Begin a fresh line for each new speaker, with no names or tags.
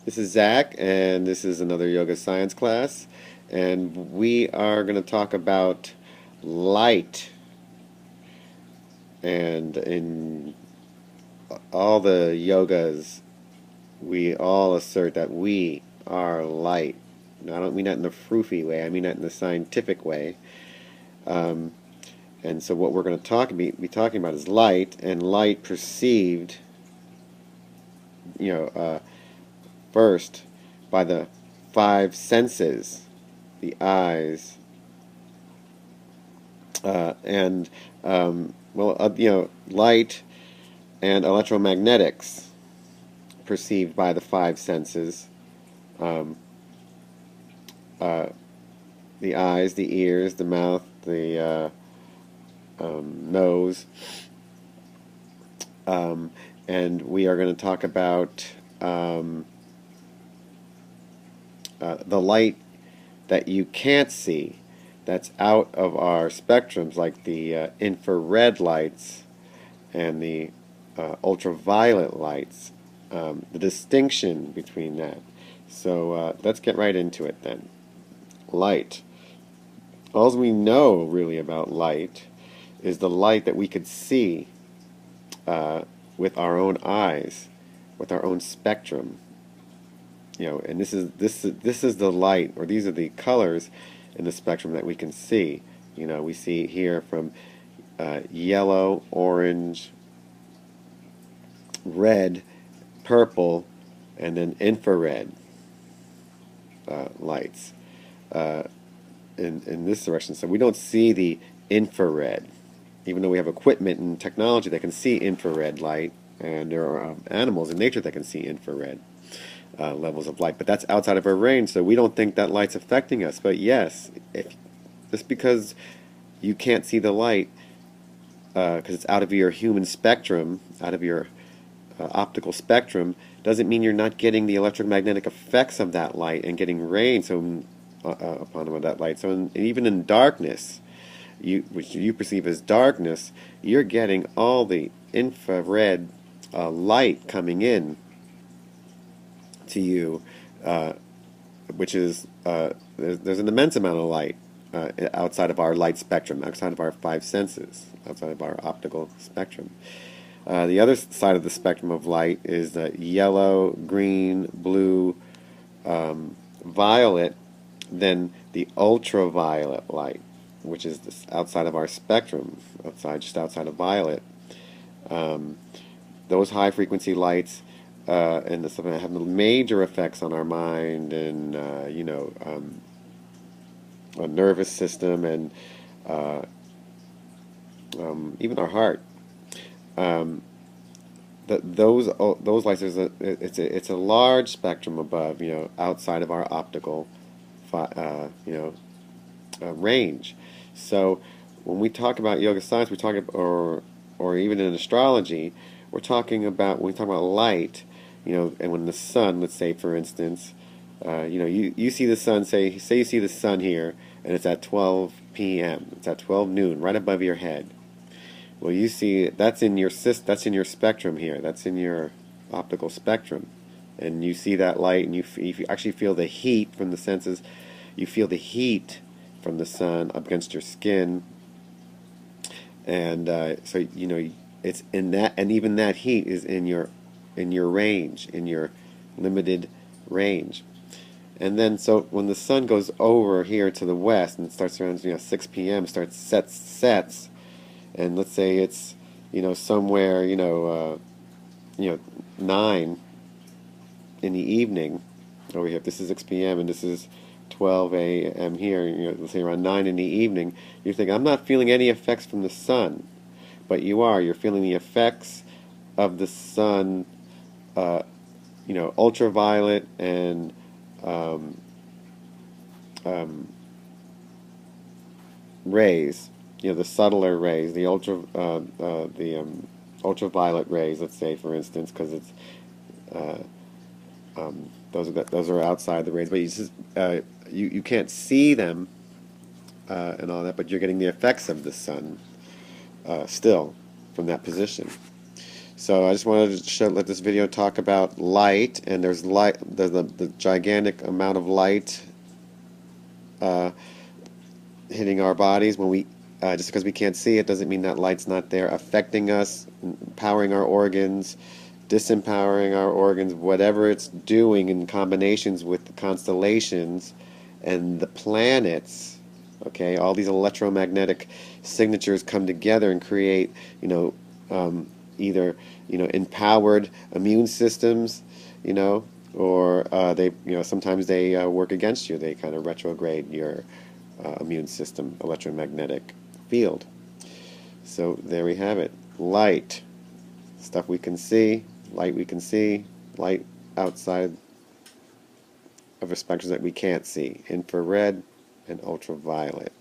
This is Zach, and this is another yoga science class, and we are going to talk about light. And in all the yogas, we all assert that we are light. Now, I don't mean that in the froofy way, I mean that in the scientific way. Um, and so what we're going to be talking about is light, and light perceived, you know, first by the five senses, the eyes, and light and electromagnetics perceived by the five senses, um, the eyes, the ears, the mouth, the nose, and we are going to talk about the light that you can't see, that's out of our spectrums, like the infrared lights and the ultraviolet lights, the distinction between that. So let's get right into it then. Light. All we know really about light is the light that we could see with our own eyes, with our own spectrum. And this is the light, or these are the colors in the spectrum that we can see. We see here from yellow, orange, red, purple, and then infrared lights in this direction. So we don't see the infrared, even though we have equipment and technology that can see infrared light, and there are animals in nature that can see infrared levels of light, but that's outside of our range, so we don't think that light's affecting us. But yes, just because you can't see the light because it's out of your human spectrum, out of your optical spectrum, doesn't mean you're not getting the electromagnetic effects of that light and getting rain upon that light. So even in darkness, which you perceive as darkness, you're getting all the infrared light coming in to you, which is there's an immense amount of light outside of our light spectrum, outside of our five senses, outside of our optical spectrum. The other side of the spectrum of light is the yellow, green, blue, violet, then the ultraviolet light, which is outside of our spectrum, just outside of violet. Those high frequency lights and the stuff have major effects on our mind and our nervous system and even our heart. Those lights, it's a large spectrum above, outside of our optical range. So when we talk about yoga science, we talk about, or even in astrology, when we talk about light, and when the sun, let's say for instance, you see the sun, say you see the sun here, and it's at 12 p.m. It's at 12 noon, right above your head. Well, you see that's in your spectrum here. That's in your optical spectrum, and you see that light, and you actually feel the heat from the senses. You feel the heat from the sun up against your skin, and so it's in that, and even that heat is in your range, in your limited range. And then so when the sun goes over here to the west and it starts around 6 p.m. sets, and let's say it's somewhere 9 in the evening over here. If this is 6 p.m. and this is 12 a.m. here, let's say around 9 in the evening, you think, I'm not feeling any effects from the sun. But you're feeling the effects of the sun, ultraviolet and rays, the subtler rays, the ultraviolet rays, let's say for instance, because it's those are outside the rays, but you can't see them and all that, but you're getting the effects of the sun still from that position. So I just wanted to let this video talk about light, and there's light, the gigantic amount of light uh, hitting our bodies when we just because we can't see it doesn't mean that light's not there affecting us, powering our organs, disempowering our organs, whatever it's doing in combinations with the constellations and the planets. Okay, all these electromagnetic signatures come together and create, either empowered immune systems, or they, sometimes they work against you. They kind of retrograde your immune system, electromagnetic field. So there we have it. Light, stuff we can see, light we can see, light outside of a spectrum that we can't see, infrared and ultraviolet.